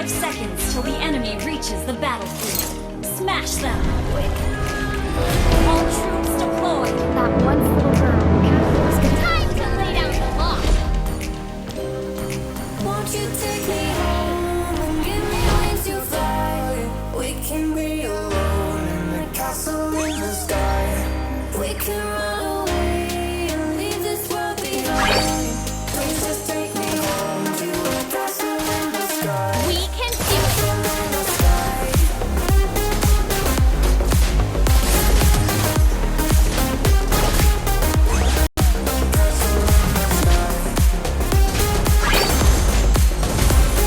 5 seconds till the enemy reaches the battlefield. Smash them! All troops deployed! That one little girl. Time to lay down the law. Won't you take me home and give me wings to fly? We can be alone in the castle in the sky. We can run away and leave this world behind. Please just take me home to a castle in the sky. We can do it. Castle in the sky.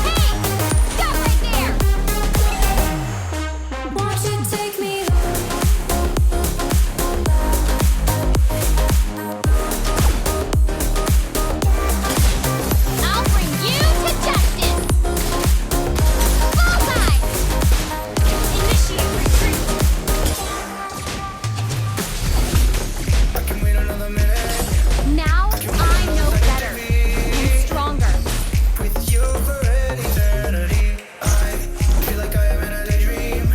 Hey, stop right there. Won't you take me home? I'll bring you to justice. Bullseye. Initiate retreat! I can wait another minute Now I know better and stronger. with you for an eternity. I feel like I am in a daydream.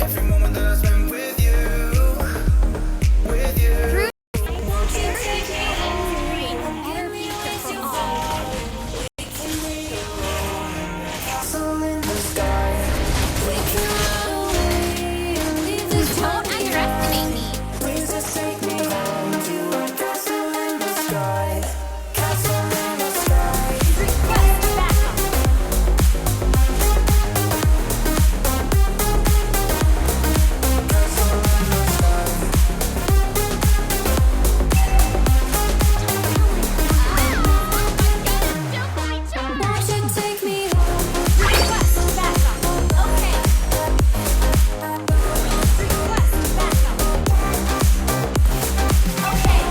Every moment that I spend with you, with you. Won't you take me home? Better be for all. We can be alone in the castle in the sky. We can run away and leave this Don't world underestimate me. Please just take me home to a castle in the sky. Castle in the sky. Request backup! Won't you take me home? Request backup! Okay! Request backup! Okay!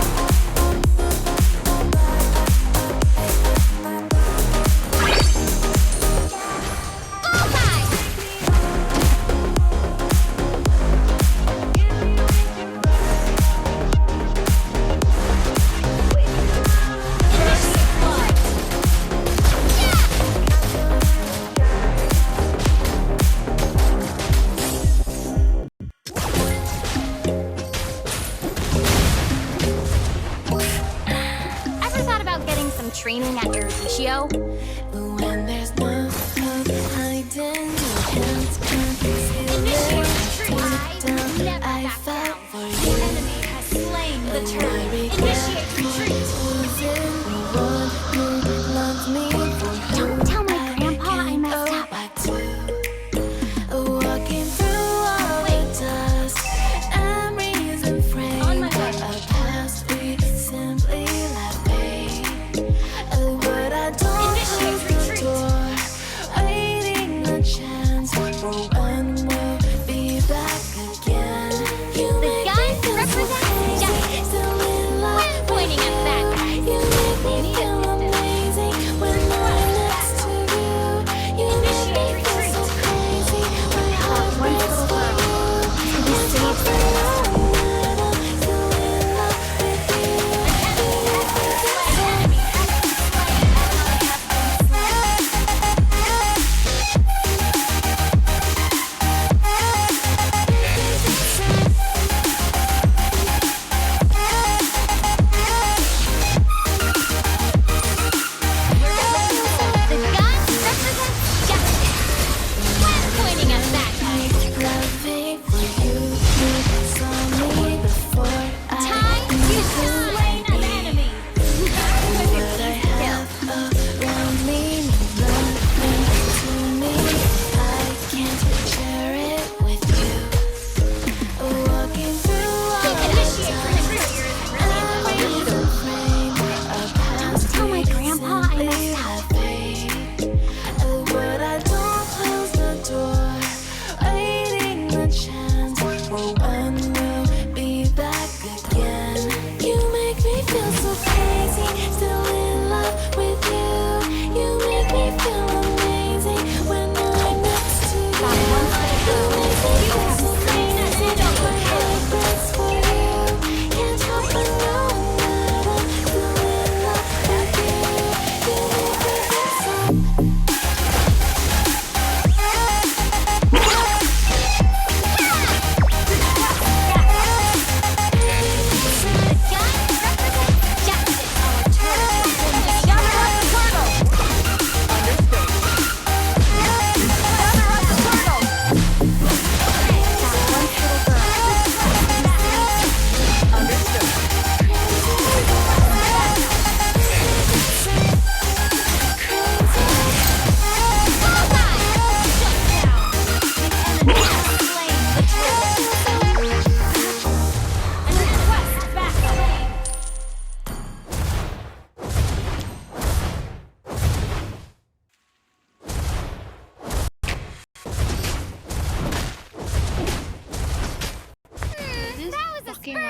Bullseye. Initiate flight! Ever thought about getting some training at Eruditio? But when there's no hope hiding, your hands can't conceal Initiate it. retreat! I never I back fell down. for The you. enemy has slain the I turret. regret Initiate retreat! losing the one who loved me for who Don't tell my I grandpa I can't messed go up. back to. Walking through all the dust, memories and frames On my way. a past we simply left fade. But I don't Initiate have the retreat.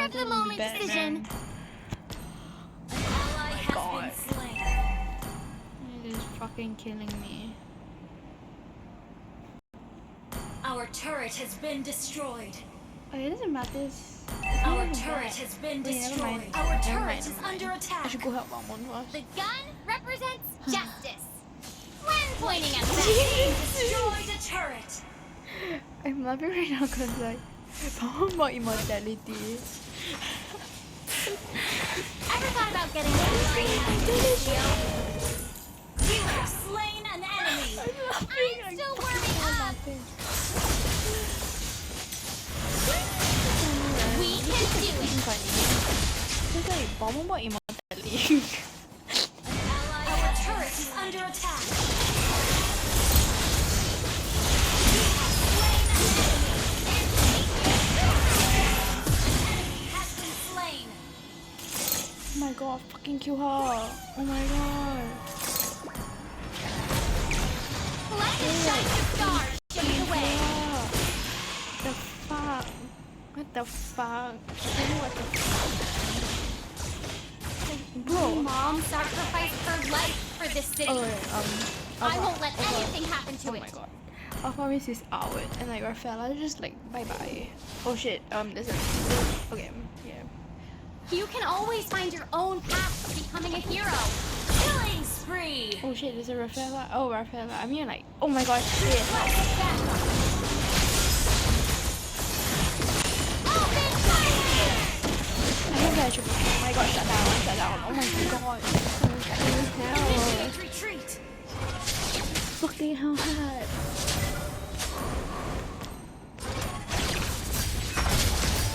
of the moment decision. Ally has God. been slain. It is fucking killing me. Our turret has been destroyed. Okay, it doesn't matter. Our turret has been Wait, never mind. destroyed. Our Never turret mind, is never mind. under I attack. should go help Balmond first. The gun represents justice. When pointing at Team that, destroyed a turret. I'm laughing right now because like Balmond bought immortality. ever thought about getting some You have slain an enemy. I'm still warming up. We can do it. Funny. It's like Balmond bought immortality. Our turret is under attack. Has been slain. Oh my god, fucking kill her. Oh my god. Let the shining stars show you the way. The fuck? What the fuck? I don't know what the fuck. Bro. Mom sacrificed her life for this city. Oh, I won't let anything happen to Oh it. my god. Alphamis is out and like Rafaela just like bye bye. Oh shit, there's a okay, yeah. You can always find your own path to becoming a hero. Killing spree. Oh shit, there's a Rafaela. Oh Rafaela. I mean like oh my god, shit. Open fire! I think I should oh my god, shut down. Oh my god. Holy hell. Initiate retreat. Fucking hell hard.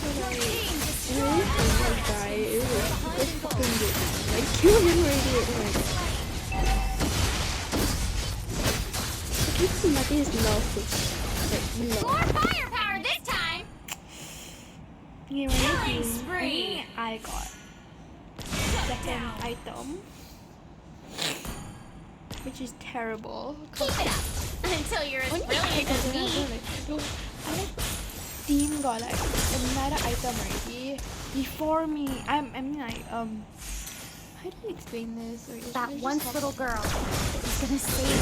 Your team Really? destroyed Oh my god, it was fucking good. Like kill him already. Oh my god. I keep seeing that is love. Like love. More firepower this time! Yeah, Killing I spree. think I got second item, which is terrible. Keep it up until you're as brilliant as me. Team got like another item already before me. I mean like how do you explain this? Or That it's one just little girl is gonna save you.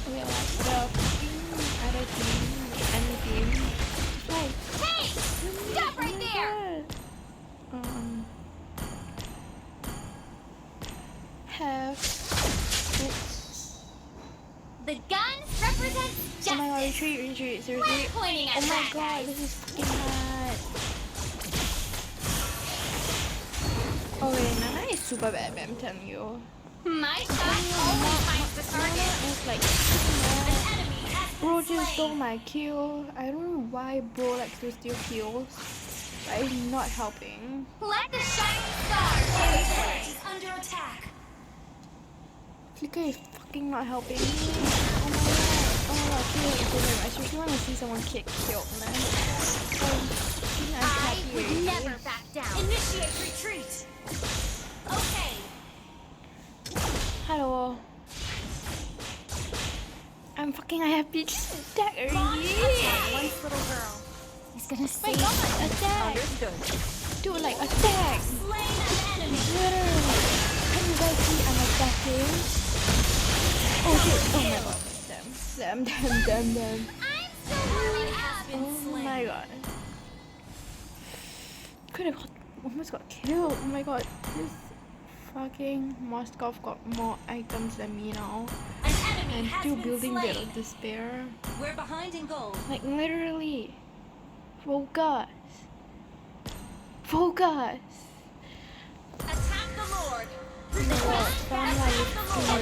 okay, like the fucking other team, the enemy team, like Hey! Stop right there! have The gun represents oh my god, justice. retreat, When seriously. pointing at Oh my bad god, guys. this is fucking hard. Oh wait, Nana is super bad, I'm telling you. My shot always finds the target. It's like, An enemy has bro been just stole slain. my kill. I don't know why bro likes to steal kills. But it's not helping. Let the shining stars Our show you the turret way. is under attack. Flicker is fucking not helping me. Oh my god. Oh my god, kill him. I especially want to see someone get killed, man. I'm I happy would already. never back down. Initiate retreat. Okay. Hello. I have peach stack already. That one little girl is gonna My save god, you. attack! Dude, like attack! Slain an enemy. Literally. Can you guys see I'm attacking? Oh shit, oh my god. Damn. I'm still warming up. Oh my god. Could have almost got killed. Oh my god. This fucking Moskov got more items than me now. An enemy I'm has still been building Bed slain. of Despair. We're behind in gold. Like literally. Focus. Focus. Attack the Lord. What? Sound like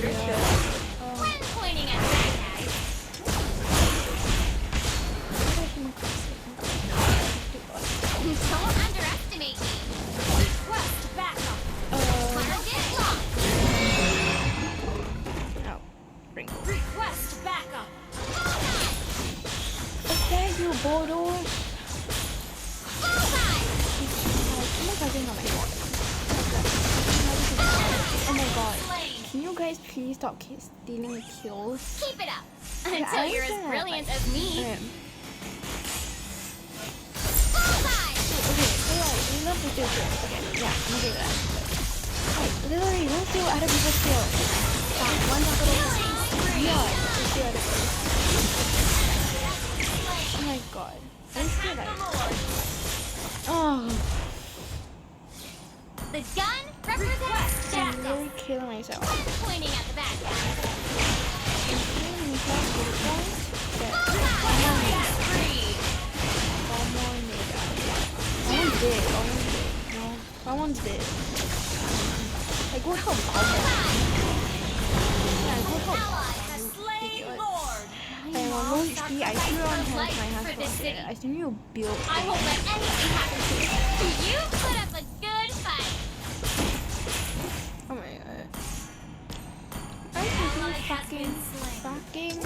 failure. When pointing at bad guys, don't underestimate me. Request backup. Target locked. No. Wrinkle. Request backup. Thank you, Bodos. Bullseye. Oh my god. Slain. Can you guys please stop stealing kills? Keep it up I until you're as understand, brilliant but- as me. Okay. love to steal kills. Okay, yeah, I'm gonna do that. Like, literally, don't steal other people's kills. Got one little Yeah, don't steal other people's. Oh my god. I feel like... Oh, The gun represents I'm justice. really killing myself. Pointing at the bad guy. I'm killing myself to the point that one more nigga. Someone's dead, almost dead. No, someone's dead. I go help Balmor. Yeah, I go help Balmor, you idiot. I'm on low HP, I threw on health, my husband dead. I still need to build. I won't let anything happen to you. You put up a good fight. Oh my god. I'm fucking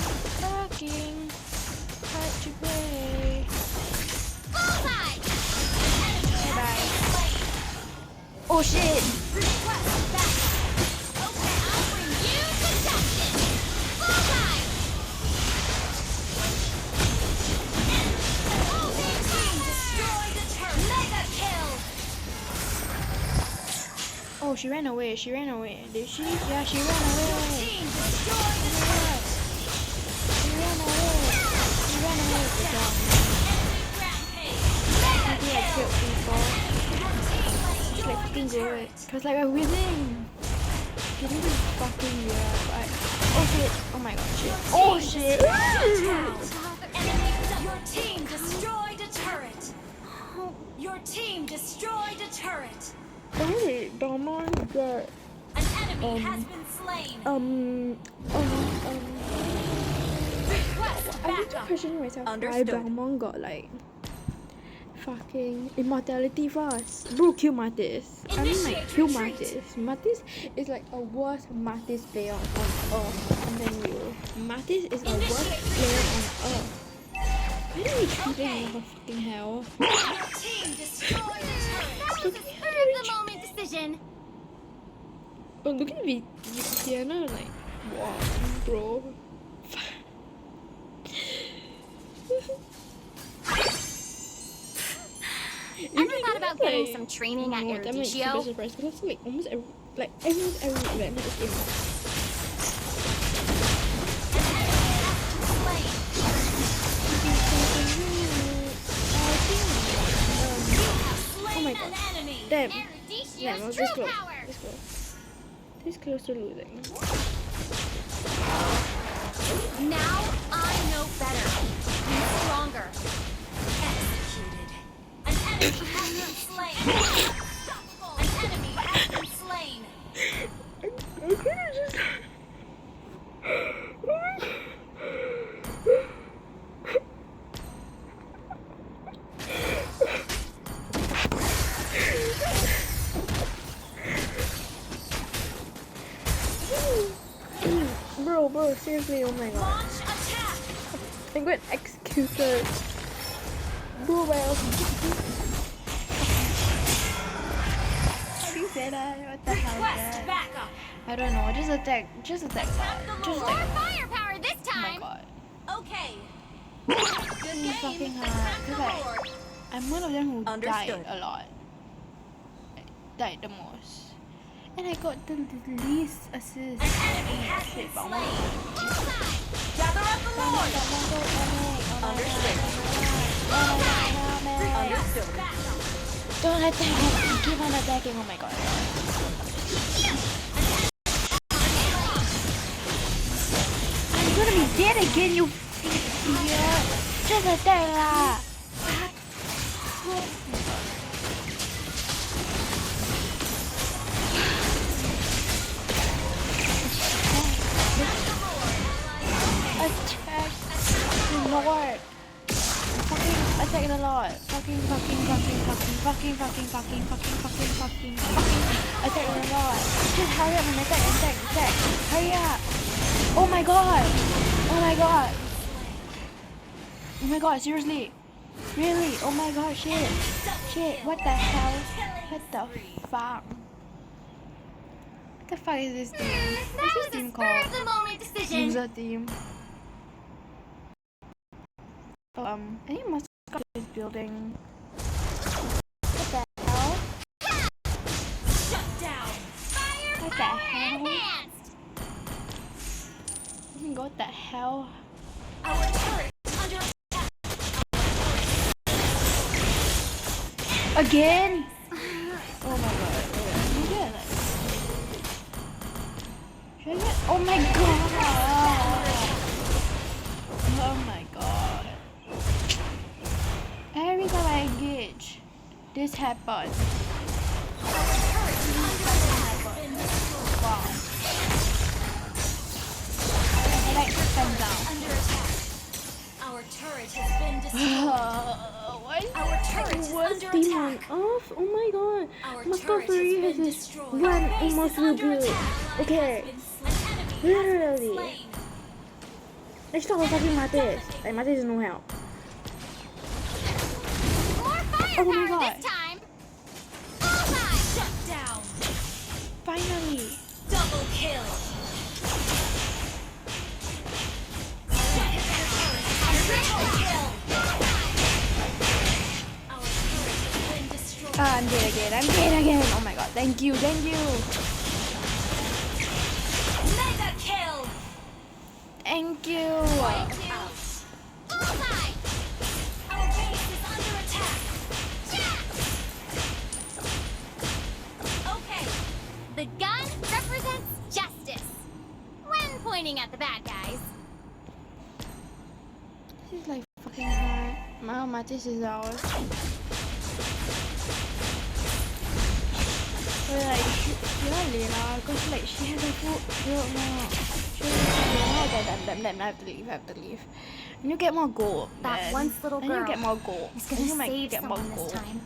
hard to play. Bullseye. Bye. Oh shit! Request backup. Okay, I'll bring you to justice. Bullseye. Team destroy the turret. Mega kill. Oh, she ran away. She ran away. Did she? Yeah, she ran away. Team destroy the turret. She ran away. She ran away. Good job. Rampage. I Mega think I kill. killed people. Your team It's like fucking good. Cause like I'm winning. Getting this fucking yeah. Oh shit. Oh my god. Shit. Oh shit. Your team destroyed a turret. Your team destroyed a turret. Oh wait, Balmor got An enemy has been slain. Request I need to backup. question myself why Understood. Balmor got like fucking immortality fast. Bro, kill Martis. I mean like Initiate kill retreat. Martis. Martis is like a worst Martis player on earth. And then you. Martis is a worst player on earth. Why do we treat him like a fucking hell? Your team destroyed a turret. That was a spur of the moment decision. Oh, look at me, Tiana, like, wow, bro. Ever thought about getting some training at I'm like super Eruditio? surprised because like almost every event is in. Oh my god. Damn. Damn, I Eruditio's was true this close. power. This close. This close to losing. Now I know better. Be stronger. Executed. An enemy has been slain. An enemy has been slain. I could've just... Bro, seriously, oh my god. Launch attack. I'm going executed. Bro, well. How do you say that? What the hell is Request that? backup. I don't know, just attack God. Just More attack. firepower this Oh my time. god. Okay. Good game. Fucking hard. Attack the Cause like, Lord. I'm one of them who died Understood. a lot. Died the most. And I got the least assists. An enemy has been slain. Gather up the Lord. Understood. Understood. Backup. Don't attack! Keep on attacking, oh my god. I'm gonna be dead again, you idiot! Just attack lah! Attack the Lord! Fucking attack the Lord! Fucking attack the Lord! Just hurry up and attack! Hurry up! Oh my god! Oh my god! Oh my god, seriously! Really? Oh my god, shit! Shit, what the hell? What the fuck? What the fuck is this team? That What's was this a team spur called? of the moment decision. User team. I think Muscat is building. What the hell? the hell? Enhanced. What the hell? Our turret is under attack. Again? Oh my god. Should I get like... Should I get... Oh my god! Oh my god. Every time I engage, this happens. Wow. I like to stand down. Under attack. Our turret has been destroyed. Why is Our turret is worst under demon attack. off? Oh my god. Our Moscow turret has Fury has been this destroyed. one Our base almost is real under good. attack. Okay. An enemy has Literally. been slain. Let's talk about fucking Matis. Like, Matis is no help. More Oh my firepower God. this time. Bullseye. Shut down. Finally. Double kill. Triple kill. Our turret has been destroyed. I'm dead again. I'm dead again. Oh my god. Thank you. Thank you. Mega kill. Thank you. Bullseye. Our base is under attack. Okay. The gun represents justice when pointing at the bad guys. This is like fucking hard. Matis is ours. But like, she not Lena, because like she has a full, she don't know. She don't know. I have to leave. And you get more gold. That then. once little And you girl get more gold. He's And gonna you might save get more someone this gold. time.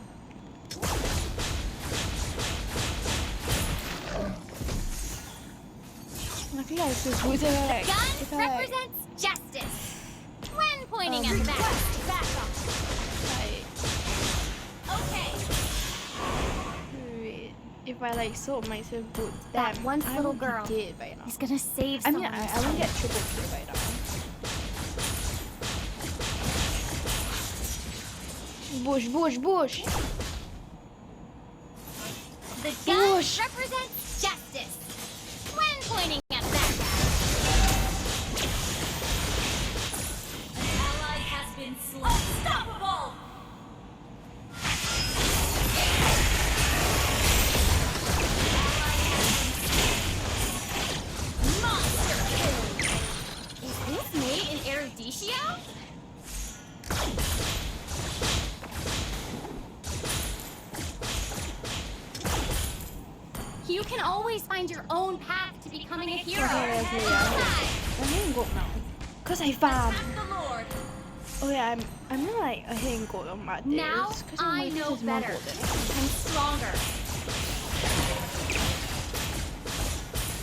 I feel like it's just good to like, Gun if I like, represents justice when pointing at the bad guys. Back up. like, Okay. wait, if I like sold myself good, That damn, once I little would be girl. dead by now. He's gonna save I mean, someone. I won't get triple kill by now. Bush. The gun Bush. represents justice when pointing at the bad guys. An ally has been slain. Unstoppable. Monster kill. Is this made in Eruditio? You can always find your own path to becoming a hero. Okay. Bullseye. I'm hitting gold now. Cause I farm. Attack the Lord. Oh yeah, I'm not like a hitting gold on Matis. Now 'cause I Matis know is more better. gold than me. I'm stronger.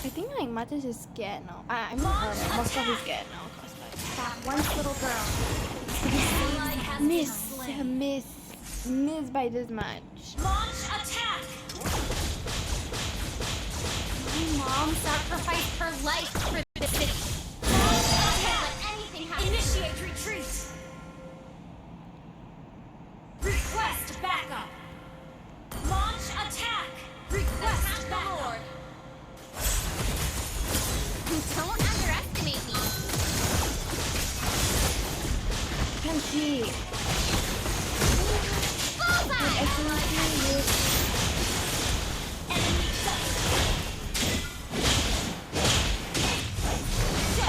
I think like Matis is scared now. I mean, Moscow is scared now. Cause like, That once little girl. Ally has been slain. miss by this much. Launch attack. My mom sacrificed her life for the city. Can't let anything happen. Initiate retreat. Request backup. Launch attack. Request backup. Don't underestimate me. Can't see. Bullseye! Enemy double.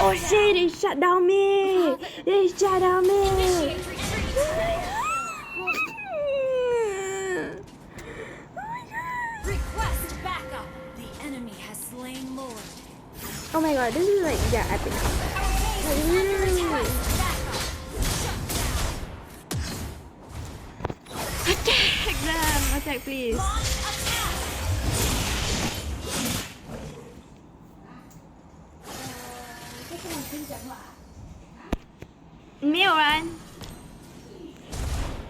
Oh shit! They shut down me. They shut down me. Initiate retreat. Request backup. The enemy has slain Lord. Oh my god, this is like yeah, epic. Like literally. Backup. Attack them! Attack please. Launch attack. 没有人。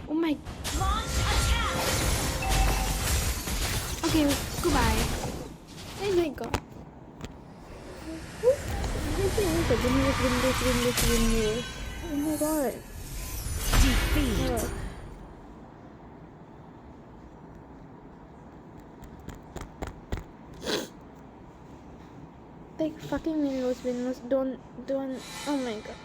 Oh my. Launch attack. Okay, goodbye. Oh my god. Oh my god. Defeat. Fucking win-lose. Don't. Oh my god.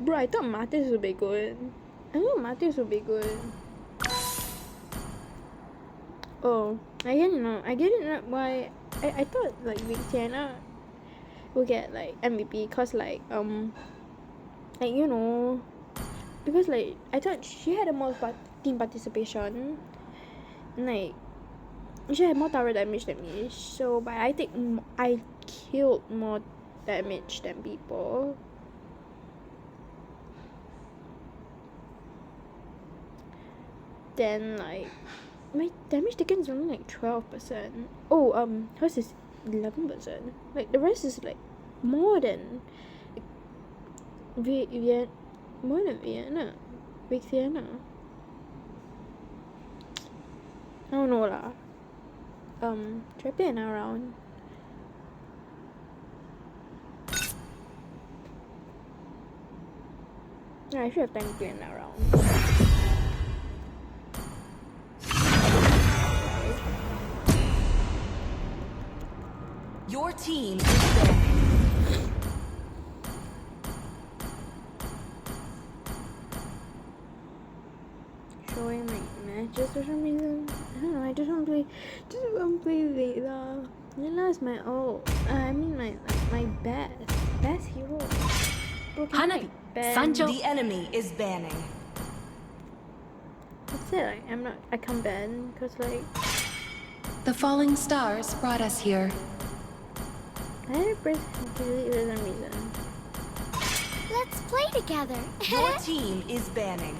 Bro, I thought Matis would be good. I knew Matis would be good. Oh, I didn't know. I didn't know why. I thought like Victiana will get like MVP cause like you know, because like I thought she had the most team participation, and like she had more tower damage than me. So, but I think I killed more damage than people. Then like my damage taken is only like 12%. Oh, hers is 11%. Like the rest is like more than more than Vienna. Victiana. I don't know lah. Should I play another round? Yeah, I should have time to play another round. Your team is there. Showing my matches for some reason. I don't know, I just want to play Layla. Layla is my I mean my best hero. Hanabi, Sancho. The enemy is banning. That's it, I can't ban because like The falling stars brought us here. I had to press delete for some reason. Let's play together. Your team is banning.